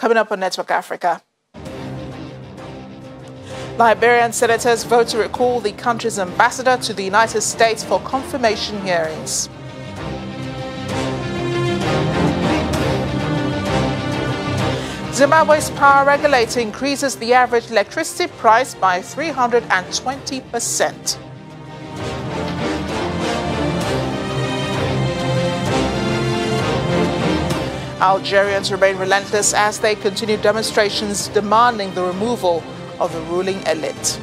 Coming up on Network Africa. Liberian senators vote to recall the country's ambassador to the United States for confirmation hearings. Zimbabwe's power regulator increases the average electricity price by 320%. Algerians remain relentless as they continue demonstrations demanding the removal of the ruling elite.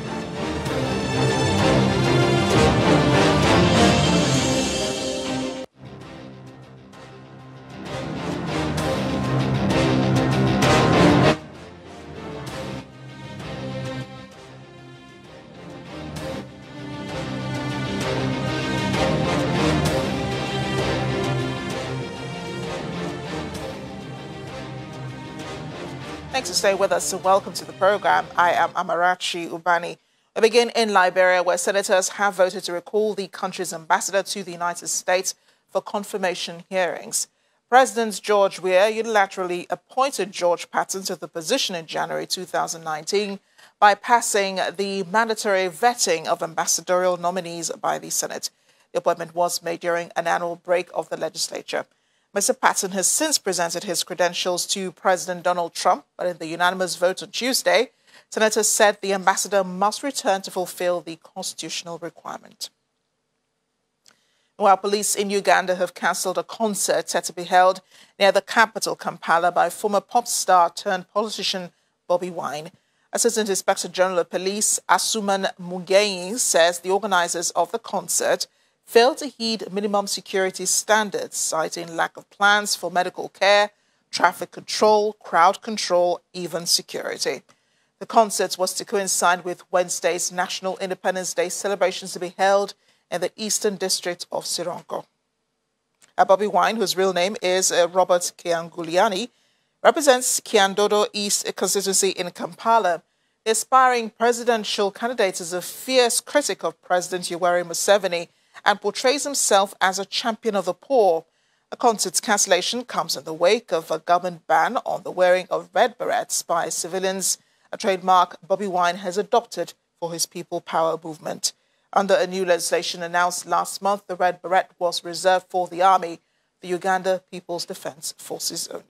Thanks for staying with us and welcome to the program. I am Amarachi Ubani. We begin in Liberia, where senators have voted to recall the country's ambassador to the United States for confirmation hearings. President George Weah unilaterally appointed George Patton to the position in January 2019 by passing the mandatory vetting of ambassadorial nominees by the Senate. The appointment was made during an annual break of the legislature. Mr. Patton has since presented his credentials to President Donald Trump, but in the unanimous vote on Tuesday, senators said the ambassador must return to fulfill the constitutional requirement. While police in Uganda have cancelled a concert set to be held near the capital, Kampala, by former pop star turned politician Bobi Wine. Assistant Inspector General of Police Asuman Mugenyi says the organisers of the concert failed to heed minimum security standards, citing lack of plans for medical care, traffic control, crowd control, even security. The concert was to coincide with Wednesday's National Independence Day celebrations to be held in the Eastern District of Sironko. Bobi Wine, whose real name is Robert Kyanguliani, represents Kiandodo East constituency in Kampala. The aspiring presidential candidate is a fierce critic of President Yoweri Museveni and portrays himself as a champion of the poor. The concert's cancellation comes in the wake of a government ban on the wearing of red berets by civilians, a trademark Bobi Wine has adopted for his People Power movement. Under a new legislation announced last month, the red beret was reserved for the army, the Uganda People's Defence Forces only.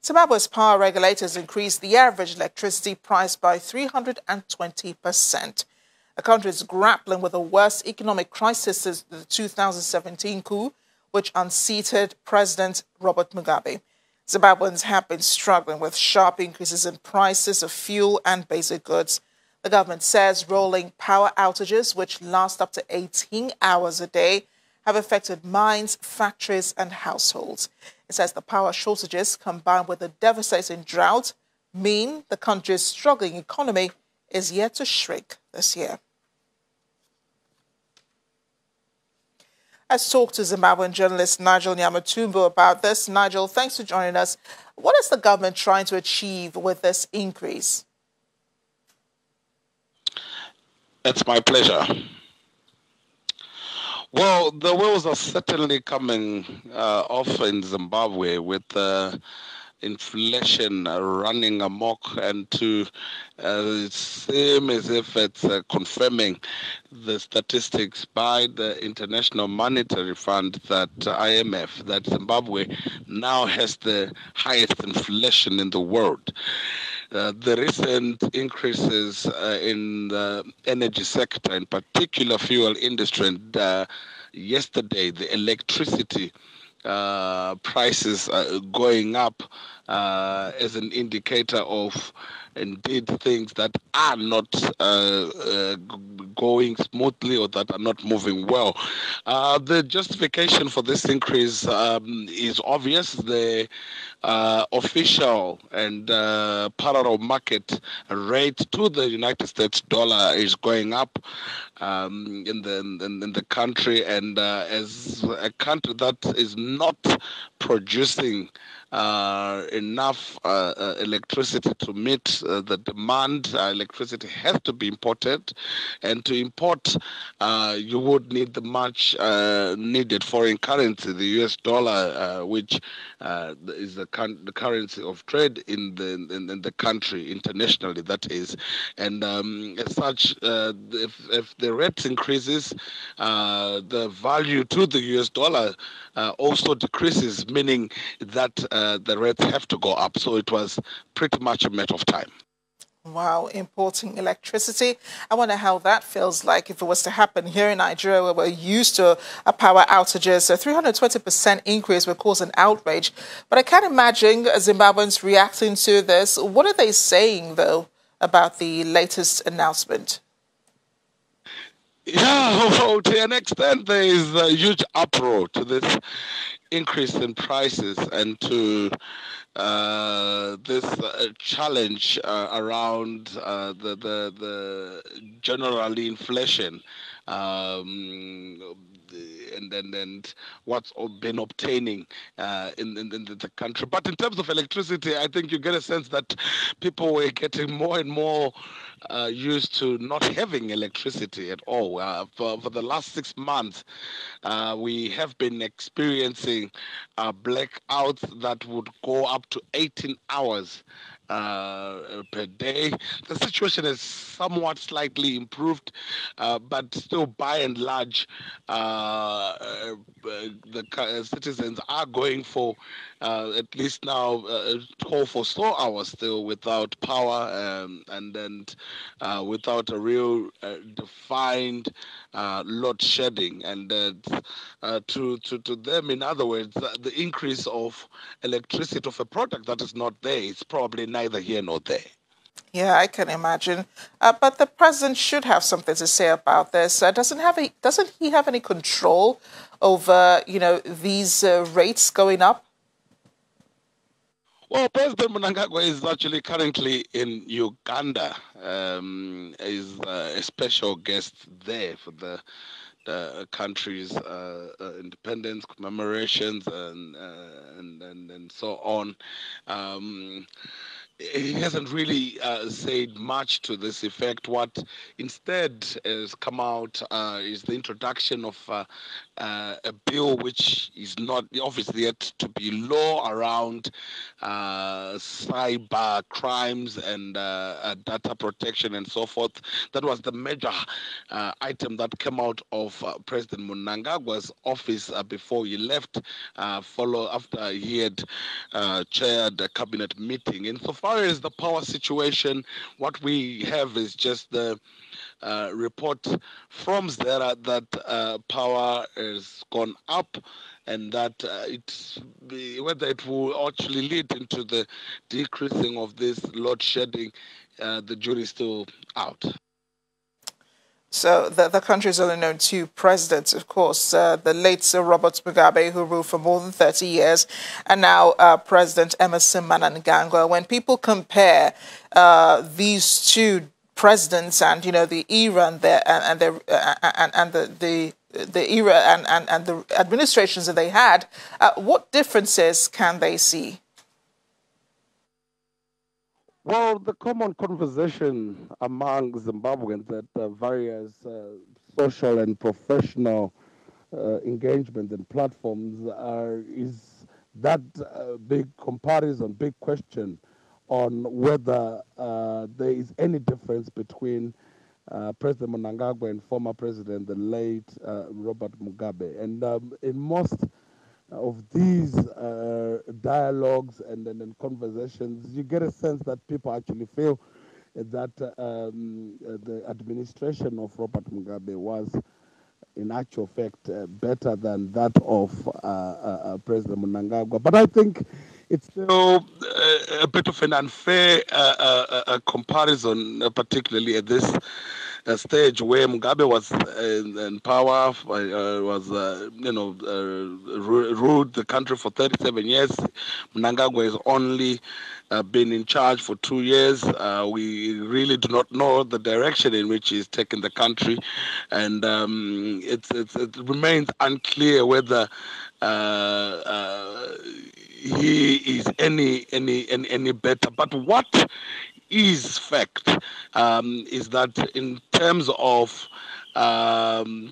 Zimbabwe's power regulators increased the average electricity price by 320%. The country is grappling with the worst economic crisis since the 2017 coup, which unseated President Robert Mugabe. Zimbabweans have been struggling with sharp increases in prices of fuel and basic goods. The government says rolling power outages, which last up to 18 hours a day, have affected mines, factories, and households. It says the power shortages, combined with a devastating drought, mean the country's struggling economy is yet to shrink this year. Let's talk to Zimbabwean journalist Nigel Nyamatumbo about this. Nigel, thanks for joining us. What is the government trying to achieve with this increase? It's my pleasure. Well, the wheels are certainly coming off in Zimbabwe with inflation running amok, and to seem as if it's confirming the statistics by the International Monetary Fund, that IMF, that Zimbabwe now has the highest inflation in the world. The recent increases in the energy sector, in particular fuel industry, and yesterday the electricity prices going up as an indicator of indeed things that are not going smoothly or that are not moving well. The justification for this increase is obvious. The official and parallel market rate to the United States dollar is going up in the country, and as a country that is not producing enough electricity to meet the demand. Electricity has to be imported, and to import, you would need the much needed foreign currency, the US dollar, which is the currency of trade in the country internationally. That is, and as such, if the rate increases, the value to the US dollar also decreases, meaning that the rates have to go up. So it was pretty much a matter of time. Wow, importing electricity. I wonder how that feels like if it was to happen here in Nigeria, where we're used to power outages. A 320% increase would cause an outrage. But I can't imagine Zimbabweans reacting to this. What are they saying, though, about the latest announcement? Yeah, well, to an extent, there is a huge uproar to this increase in prices and to this challenge around the generally inflation. Um, and what's been obtaining in the country. But in terms of electricity, I think you get a sense that people were getting more and more used to not having electricity at all. For the last 6 months, we have been experiencing blackouts that would go up to 18 hours per day. The situation has somewhat slightly improved, but still, by and large, the citizens are going for at least now 12 or so hours still without power, and then without a real defined load shedding. And to them, in other words, the increase of electricity of a product that is not there is probably neither here nor there. Yeah, I can imagine. But the president should have something to say about this. Doesn't he have any control over, these rates going up? Well, President Mnangagwa is actually currently in Uganda. Is a special guest there for the country's independence commemorations and so on. Um, he hasn't really said much to this effect. What instead has come out is the introduction of a bill which is not obviously yet to be law around cyber crimes and data protection and so forth. That was the major item that came out of President Mnangagwa's office before he left, after he had chaired a cabinet meeting. Insofar as the power situation, what we have is just the report from Zera that power has gone up, and that whether it will actually lead into the decreasing of this load shedding, the jury is still out. So the country has only known two presidents, of course, the late Sir Robert Mugabe, who ruled for more than 30 years, and now President Emerson Mnangagwa. When people compare these two presidents and the era the era and the administrations that they had, what differences can they see? Well, the common conversation among Zimbabweans at various social and professional engagement and platforms is that big comparison, big question on whether there is any difference between President Mnangagwa and former President, the late Robert Mugabe. And in most of these dialogues and conversations, you get a sense that people actually feel that the administration of Robert Mugabe was, in actual fact, better than that of President Mnangagwa. But I think it's still a bit of an unfair comparison, particularly at this stage where Mugabe was in power, ruled the country for 37 years. Mnangagwa has only been in charge for 2 years. We really do not know the direction in which he's taken the country, and it remains unclear whether he is any better. But what is fact is that in terms of the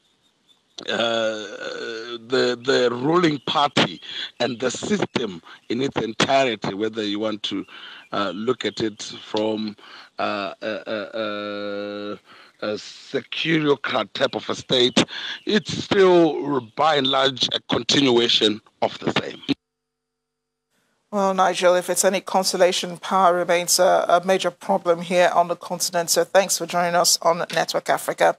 ruling party and the system in its entirety, whether you want to look at it from a securocrat type of a state, it's still by and large a continuation of the same. Well, Nigel, if it's any consolation, power remains a major problem here on the continent. So thanks for joining us on Network Africa.